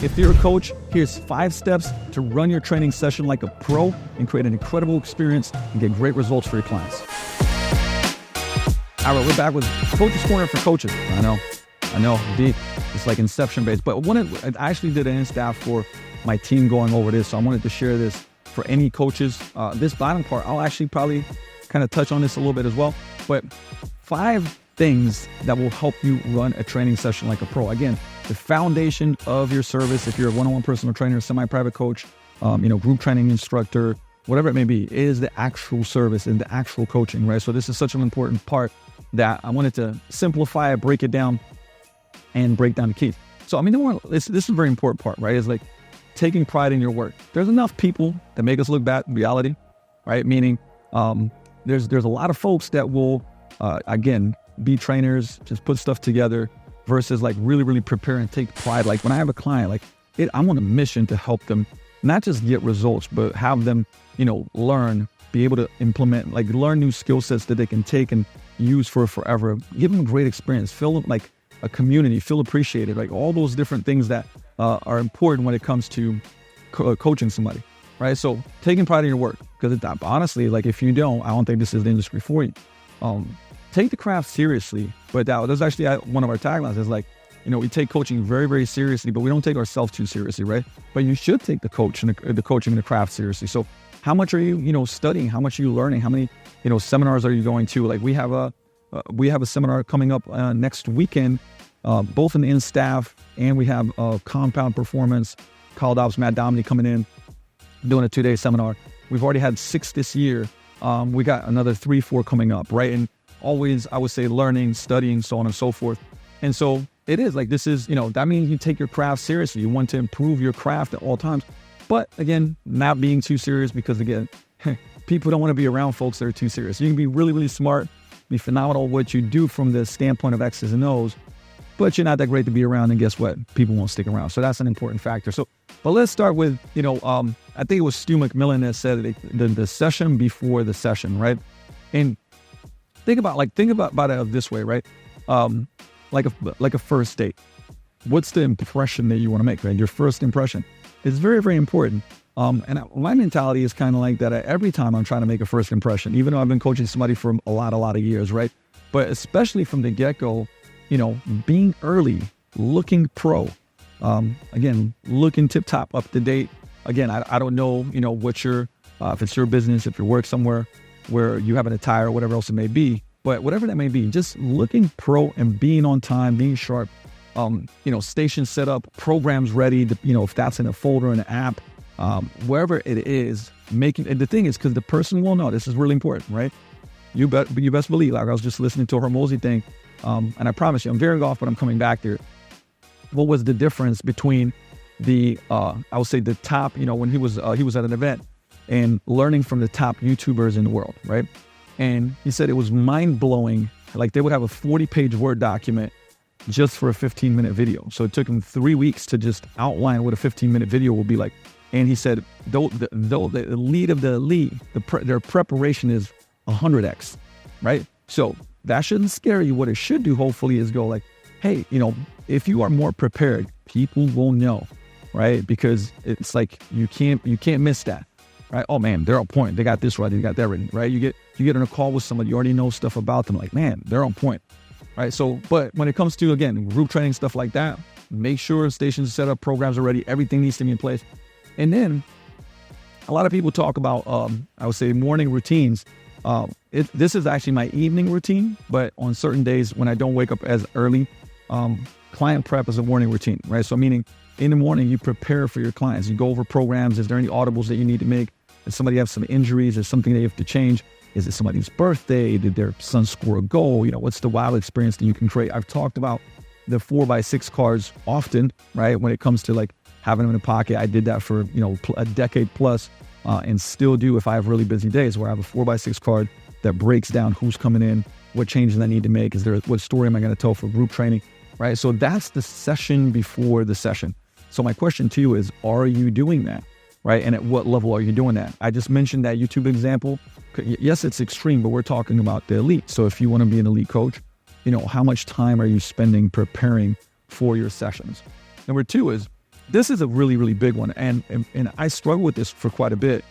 If you're a coach, here's 5 steps to run your training session like a pro and create an incredible experience and get great results for your clients. All right, we're back with Coach's Corner for coaches. I know, indeed. It's like Inception based, but I actually did an in-staff for my team going over this, so I wanted to share this for any coaches. This bottom part, I'll actually probably kind of touch on this a little bit as well, but 5 things that will help you run a training session like a pro. Again, the foundation of your service, if you're a one-on-one personal trainer, semi-private coach, group training instructor, whatever it may be, is the actual service and the actual coaching, right? So this is such an important part that I wanted to simplify it, break it down, and break down the keys. So, this is a very important part, right? It's like taking pride in your work. There's enough people that make us look bad in reality, right? Meaning, there's a lot of folks that will, be trainers, just put stuff together, versus like really, really prepare and take pride. Like when I have a client, I'm on a mission to help them not just get results, but have them, learn, be able to implement, learn new skill sets that they can take and use for forever. Give them a great experience, feel like a community, feel appreciated, like all those different things that are important when it comes to coaching somebody, right? So taking pride in your work, because honestly, if you don't, I don't think this is the industry for you. Take the craft seriously, but that's actually one of our taglines is we take coaching very, very seriously, but we don't take ourselves too seriously, right? But you should take the coaching and the craft seriously. So how much are you, studying? How much are you learning? How many, seminars are you going to? We have a seminar coming up next weekend, both in the in-staff, and we have Compound Performance, called Ops Matt Domney coming in, doing a 2-day seminar. We've already had 6 this year. We got another 3, 4 coming up, right? And always, I would say, learning, studying, so on and so forth. And so it is this is, that means you take your craft seriously. You want to improve your craft at all times. But again, not being too serious, because again, people don't want to be around folks that are too serious. You can be really, really smart, be phenomenal at what you do from the standpoint of X's and O's, but you're not that great to be around. And guess what? People won't stick around. So that's an important factor. So, but let's start with, I think it was Stu McMillan that said the session before the session, right? And think about it this way, right? Like a first date. What's the impression that you want to make, right? Your first impression is very, very important. And my mentality is kind of like that every time I'm trying to make a first impression, even though I've been coaching somebody for a lot of years, right? But especially from the get-go, being early, looking pro, again, looking tip-top, up to date. Again, I don't know, what if it's your business, if you work somewhere where you have an attire or whatever else it may be, but whatever that may be, just looking pro and being on time, being sharp, station set up, programs ready, if that's in a folder, in an app, wherever it is, and the thing is, because the person will know, this is really important, right? You best believe, I was just listening to a Hormozy thing, and I promise you, I'm veering off, but I'm coming back there. What was the difference between I would say the top, when he was at an event, and learning from the top YouTubers in the world, right? And he said it was mind-blowing. They would have a 40-page Word document just for a 15-minute video. So it took him 3 weeks to just outline what a 15-minute video will be like. And he said, though the elite of the elite, their preparation is 100x, right? So that shouldn't scare you. What it should do, hopefully, is go hey, if you are more prepared, people will know, right? Because it's you can't miss that. Right? Oh man, they're on point. They got this right. They got that right. Right? You get on a call with somebody, you already know stuff about them. Man, they're on point. Right? So, but when it comes to, again, group training, stuff like that, make sure stations are set up, programs are ready, everything needs to be in place. And then a lot of people talk about, I would say, morning routines. This is actually my evening routine, but on certain days when I don't wake up as early, client prep is a morning routine, right? So meaning in the morning, you prepare for your clients. You go over programs. Is there any audibles that you need to make? Does somebody have some injuries? Is something they have to change? Is it somebody's birthday? Did their son score a goal? What's the wild experience that you can create? I've talked about the 4x6 cards often, right? When it comes to having them in the pocket, I did that for, a decade plus, and still do if I have really busy days where I have a 4x6 card that breaks down who's coming in, what changes I need to make. What story am I going to tell for group training, right? So that's the session before the session. So my question to you is, are you doing that? Right? And at what level are you doing that? I just mentioned that YouTube example. Yes, it's extreme, but we're talking about the elite. So if you want to be an elite coach, how much time are you spending preparing for your sessions? Number 2 is, this is a really, really big one. And I struggle with this for quite a bit.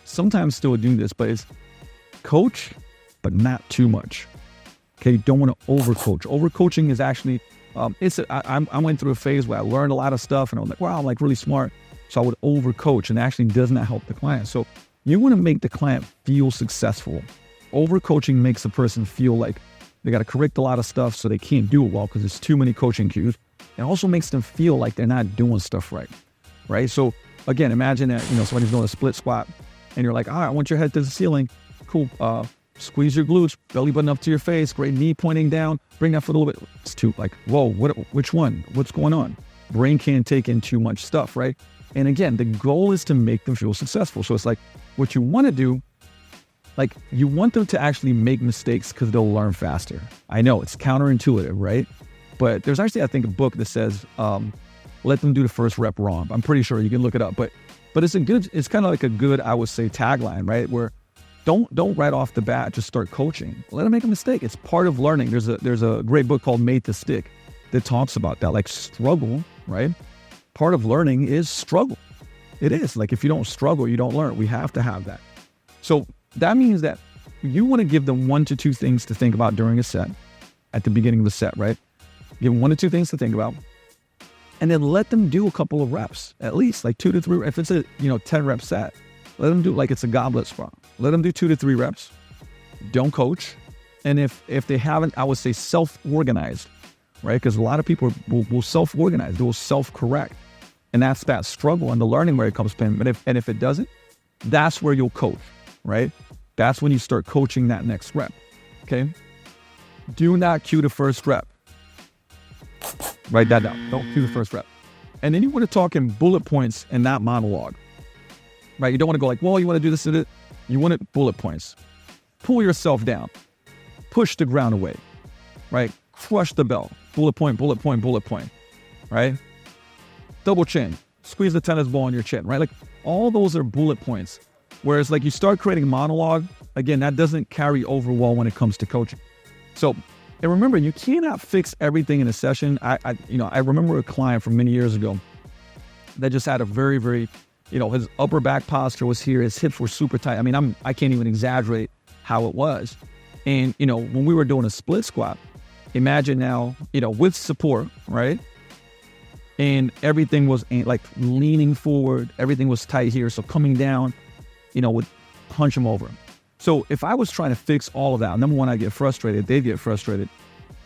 Sometimes still doing this, but it's coach, but not too much. Okay, you don't want to overcoach. Overcoaching is actually, I went through a phase where I learned a lot of stuff and I was like, wow, I'm like really smart. So I would overcoach, and it actually does not help the client. So you want to make the client feel successful. Overcoaching makes a person feel like they got to correct a lot of stuff so they can't do it well because there's too many coaching cues. It also makes them feel like they're not doing stuff right? So again, imagine that, somebody's doing a split squat and you're like, all right, I want your head to the ceiling. Cool. Squeeze your glutes, belly button up to your face, great knee pointing down, bring that foot a little bit. It's too like, whoa, which one? What's going on? Brain can't take in too much stuff, right? And again, the goal is to make them feel successful. So it's like what you want to do, like you want them to actually make mistakes because they'll learn faster. I know it's counterintuitive, right? But there's actually, I think, a book that says, let them do the first rep wrong. I'm pretty sure you can look it up, but it's kind of like a good, I would say, tagline, right? Where don't right off the bat just start coaching. Let them make a mistake. It's part of learning. There's a great book called Made to Stick that talks about that, like struggle, right? Part of learning is struggle. It is like, if you don't struggle, you don't learn. We have to have that. So that means that you want to give them 1 to 2 things to think about during a set, at the beginning of the set, right? Give them 1 to 2 things to think about, and then let them do a couple of reps, at least like 2 to 3. If it's a 10 rep set, let them do like it's a goblet squat. Let them do 2 to 3 reps. Don't coach. And if they haven't, I would say self-organized, right? Because a lot of people will self-organize, they will self-correct, and that's that struggle and the learning where it comes in. But if it doesn't, that's where you'll coach, right? That's when you start coaching that next rep. Okay. Do not cue the first rep. Write that down. Don't cue the first rep. And then you want to talk in bullet points and not monologue, right? You don't want to go like, well, you want to do this and it. You want it bullet points. Pull yourself down. Push the ground away, right? Crush the bell. Bullet point, bullet point, bullet point, right? Double chin. Squeeze the tennis ball on your chin, right? Like all those are bullet points. Whereas like you start creating monologue, again, that doesn't carry over well when it comes to coaching. So, and remember, you cannot fix everything in a session. I remember a client from many years ago that just had a very, very, his upper back posture was here. His hips were super tight. I mean, I can't even exaggerate how it was. And, when we were doing a split squat, imagine now, with support, right? And everything was like leaning forward. Everything was tight here. So coming down, would punch him over. So if I was trying to fix all of that, number one, I get frustrated. They'd get frustrated.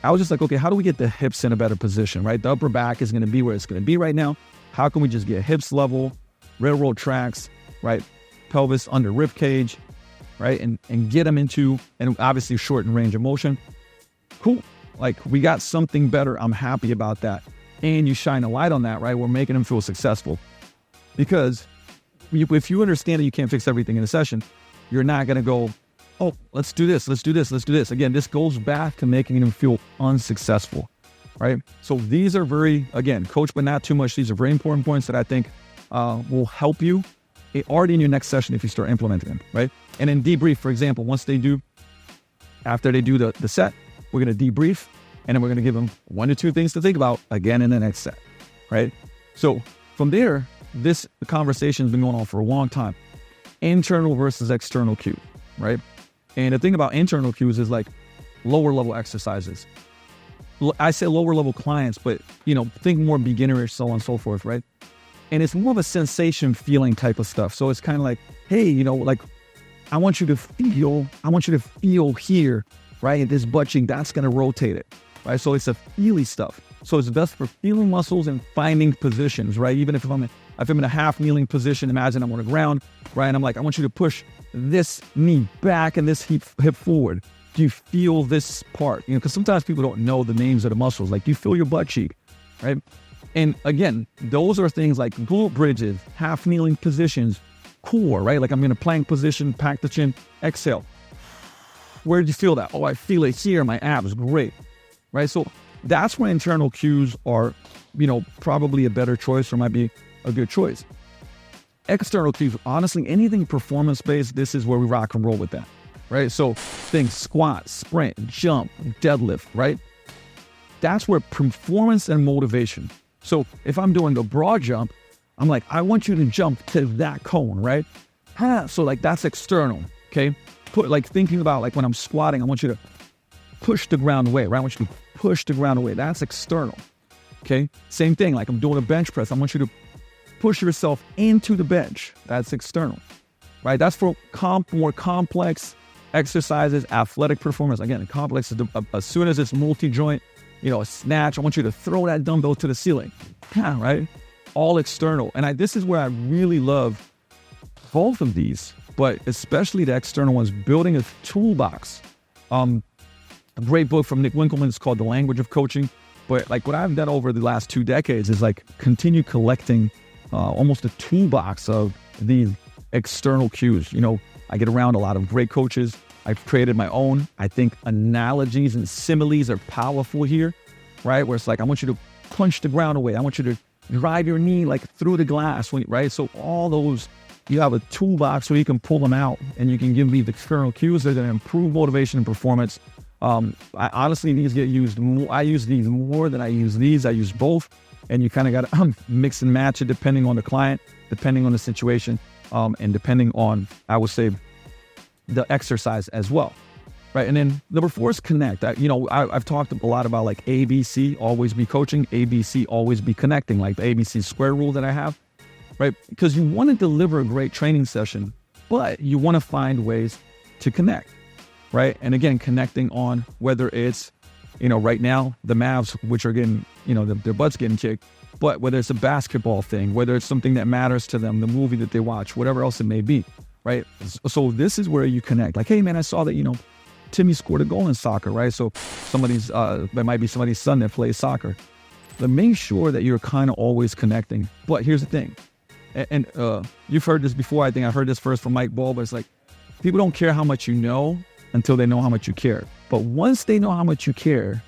I was just like, okay, how do we get the hips in a better position, right? The upper back is going to be where it's going to be right now. How can we just get hips level, railroad tracks, right? Pelvis under rib cage, right? And get them into, and obviously shorten range of motion. Cool. Like we got something better. I'm happy about that. And you shine a light on that, right? We're making them feel successful. Because if you understand that you can't fix everything in a session, you're not going to go, oh, let's do this. Again, this goes back to making them feel unsuccessful, right? So these are again, coach, but not too much. These are very important points that I think will help you already in your next session if you start implementing them, right? And then debrief, for example, after they do the set, we're going to debrief, and then we're going to give them 1 to 2 things to think about again in the next set, right? So from there, this conversation has been going on for a long time. Internal versus external cue, right? And the thing about internal cues is like lower level exercises. I say lower level clients, but think more beginnerish, so on and so forth, right? And it's more of a sensation feeling type of stuff. So it's kind of like, hey, like I want you to feel here, right? This butt cheek, that's going to rotate it, right? So it's a feely stuff. So it's best for feeling muscles and finding positions, right? Even if I'm in a half kneeling position, imagine I'm on the ground, right? And I'm like, I want you to push this knee back and this hip forward. Do you feel this part? Because sometimes people don't know the names of the muscles. Like, do you feel your butt cheek, right? And again, those are things like glute bridges, half kneeling positions, core, right? Like I'm in a plank position, pack the chin, exhale. Where did you feel that? Oh, I feel it here, my abs, great, right? So that's when internal cues are, probably a better choice or might be a good choice. External cues, honestly, anything performance-based, this is where we rock and roll with that, right? So things squat, sprint, jump, deadlift, right? That's where performance and motivation, So if I'm doing the broad jump, I'm like, I want you to jump to that cone, right? So like that's external, okay? Thinking about like when I'm squatting, I want you to push the ground away, right? I want you to push the ground away. That's external, okay? Same thing, like I'm doing a bench press. I want you to push yourself into the bench. That's external, right? That's for more complex exercises, athletic performance. Again, complex is as soon as it's multi-joint, a snatch, I want you to throw that dumbbell to the ceiling, right? All external. And this is where I really love both of these, but especially the external ones, building a toolbox. A great book from Nick Winkelman is called The Language of Coaching. But like what I've done over the last 2 decades is like continue collecting almost a toolbox of these external cues. I get around a lot of great coaches. I've created my own. I think analogies and similes are powerful here, right? Where it's like, I want you to punch the ground away. I want you to drive your knee like through the glass, right? So all those, you have a toolbox where you can pull them out and you can give these external cues that are going to improve motivation and performance. Honestly, these get used more. I use these more than I use these. I use both. And you kind of got to mix and match it depending on the client, depending on the situation, and depending on, I would say, the exercise as well, right? And then number 4 is connect. I've talked a lot about like ABC, always be coaching, ABC, always be connecting, like the ABC square rule that I have, right? Because you want to deliver a great training session, but you want to find ways to connect, right? And again, connecting on whether it's, right now, the Mavs, which are getting, their butts getting kicked, but whether it's a basketball thing, whether it's something that matters to them, the movie that they watch, whatever else it may be, right? So this is where you connect. Like, hey, man, I saw that, Timmy scored a goal in soccer, right? So there might be somebody's son that plays soccer. But make sure that you're kind of always connecting. But here's the thing. And you've heard this before. I think I heard this first from Mike Ball, but it's like, people don't care how much you know until they know how much you care. But once they know how much you care,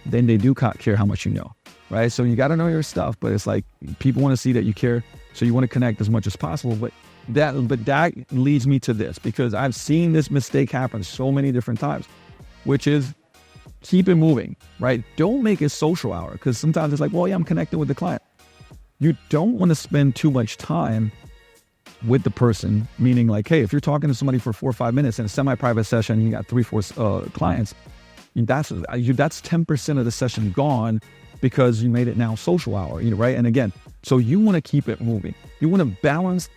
then they do care how much you know, right? So you got to know your stuff, but it's like people want to see that you care. So you want to connect as much as possible. But that leads me to this, because I've seen this mistake happen so many different times, which is keep it moving, right? Don't make it social hour, because sometimes it's like, well, yeah, I'm connected with the client. You don't want to spend too much time with the person, meaning like, hey, if you're talking to somebody for 4 or 5 minutes in a semi-private session, you got 3-4 clients, that's 10% of the session gone because you made it now social hour, right? And again, so you want to keep it moving. You want to balance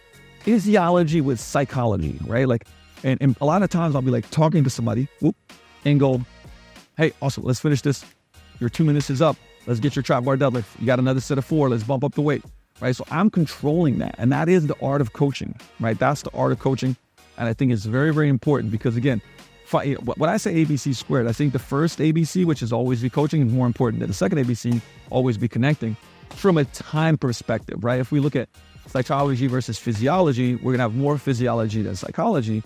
physiology with psychology, right? Like, and a lot of times I'll be like talking to somebody and go, hey, awesome, let's finish this. Your 2 minutes is up. Let's get your trap bar deadlift. You got another set of 4. Let's bump up the weight, right? So I'm controlling that. And that is the art of coaching, right? That's the art of coaching. And I think it's very, very important because, again, when I say ABC squared, I think the first ABC, which is always be coaching, is more important than the second ABC, always be connecting, from a time perspective, right? If we look at psychology versus physiology, we're going to have more physiology than psychology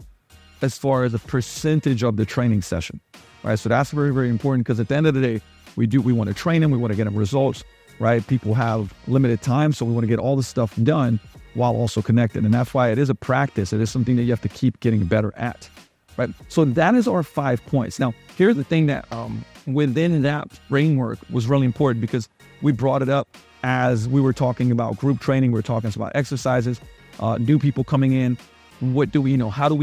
as far as a percentage of the training session, right? So that's very, very important, because at the end of the day, we want to train them, we want to get them results, right? People have limited time, so we want to get all the stuff done while also connected. And that's why it is a practice. It is something that you have to keep getting better at, right? So that is our 5 points. Now, here's the thing that within that framework was really important, because we brought it up as we were talking about group training. We were talking about exercises, new people coming in. What do we, how do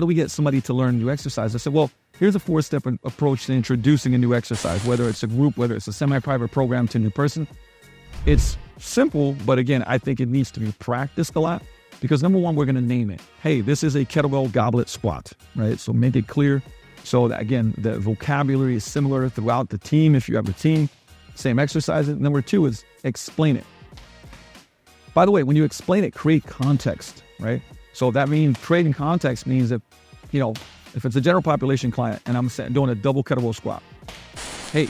we get somebody to learn new exercise? I said, well, here's a 4-step approach to introducing a new exercise, whether it's a group, whether it's a semi-private program to a new person. It's simple, but again, I think it needs to be practiced a lot, because number one, we're going to name it. Hey, this is a kettlebell goblet squat, right? So make it clear. So that, again, the vocabulary is similar throughout the team. If you have a team, same exercises. Number 2 is explain it. By the way, when you explain it, create context, right? So that means creating context means that, if it's a general population client and I'm doing a double kettlebell squat, hey,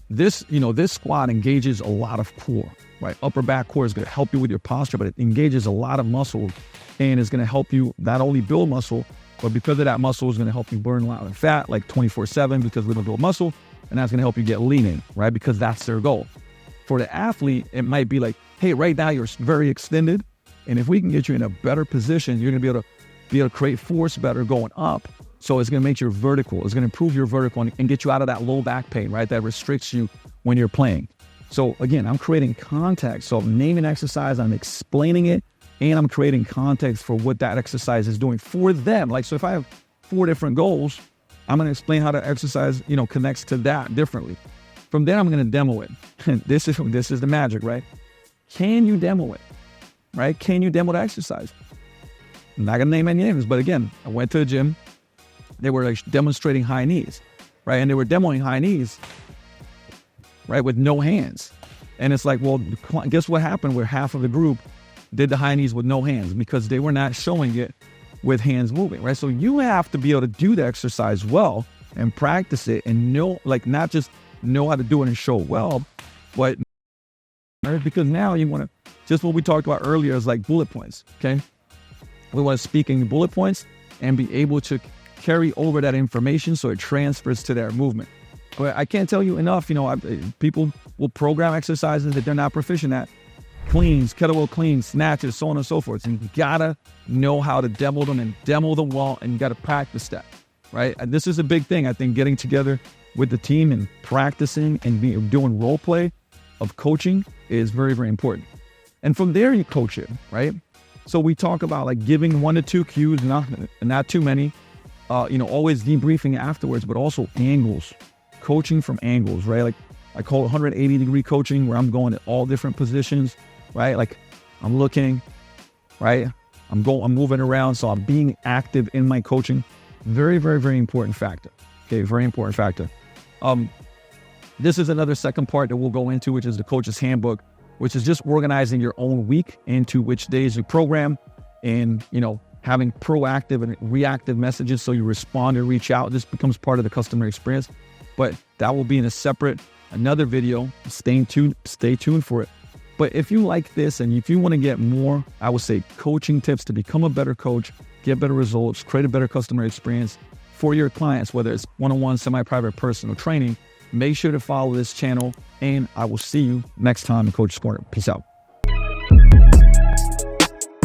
this squat engages a lot of core, right? Upper back core is going to help you with your posture, but it engages a lot of muscle and is going to help you not only build muscle, but because of that muscle is going to help you burn a lot of fat, like 24/7, because we don't build muscle, and that's going to help you get lean in, right? Because that's their goal. For the athlete, it might be like, hey, right now you're very extended, and if we can get you in a better position, you're going to be able to create force better going up. So it's going to make your vertical, it's going to improve your vertical and get you out of that low back pain, right? That restricts you when you're playing. So again, I'm creating context. So I'm naming exercise, I'm explaining it, and I'm creating context for what that exercise is doing for them. Like, so if I have 4 different goals, I'm going to explain how the exercise, connects to that differently. From there, I'm going to demo it. This is the magic, right? Can you demo it, right? Can you demo the exercise? I'm not going to name any names, but again, I went to a gym. They were like demonstrating high knees, right? And they were demoing high knees, right, with no hands. And it's like, well, guess what happened where half of the group did the high knees with no hands? Because they were not showing it with hands moving, right? So you have to be able to do the exercise well and practice it and know, like, not just know how to do it and show it well, but because now you want to, just what we talked about earlier is like bullet points, okay? We want to speak in bullet points and be able to carry over that information so it transfers to their movement. But I can't tell you enough, people will program exercises that they're not proficient at. Cleans, kettlebell cleans, snatches, so on and so forth. And you gotta know how to demo them and demo them well, and you gotta practice that, right? And this is a big thing. I think getting together with the team and practicing and doing role play of coaching is very, very important. And from there, you coach it, right? So we talk about like giving 1 to 2 cues, not too many, always debriefing afterwards, but also angles, coaching from angles, right? Like I call it 180-degree coaching, where I'm going at all different positions, right? Like I'm looking, right? I'm moving around. So I'm being active in my coaching. Very, very, very important factor. Okay. Very important factor. This is another second part that we'll go into, which is the coach's handbook, which is just organizing your own week into which days you program and, having proactive and reactive messages. So you respond and reach out. This becomes part of the customer experience, but that will be in another video. Stay tuned for it. But if you like this and if you want to get more, I would say coaching tips to become a better coach, get better results, create a better customer experience for your clients, whether it's one-on-one, semi-private, personal training, make sure to follow this channel, and I will see you next time in Coach's Corner. Peace out.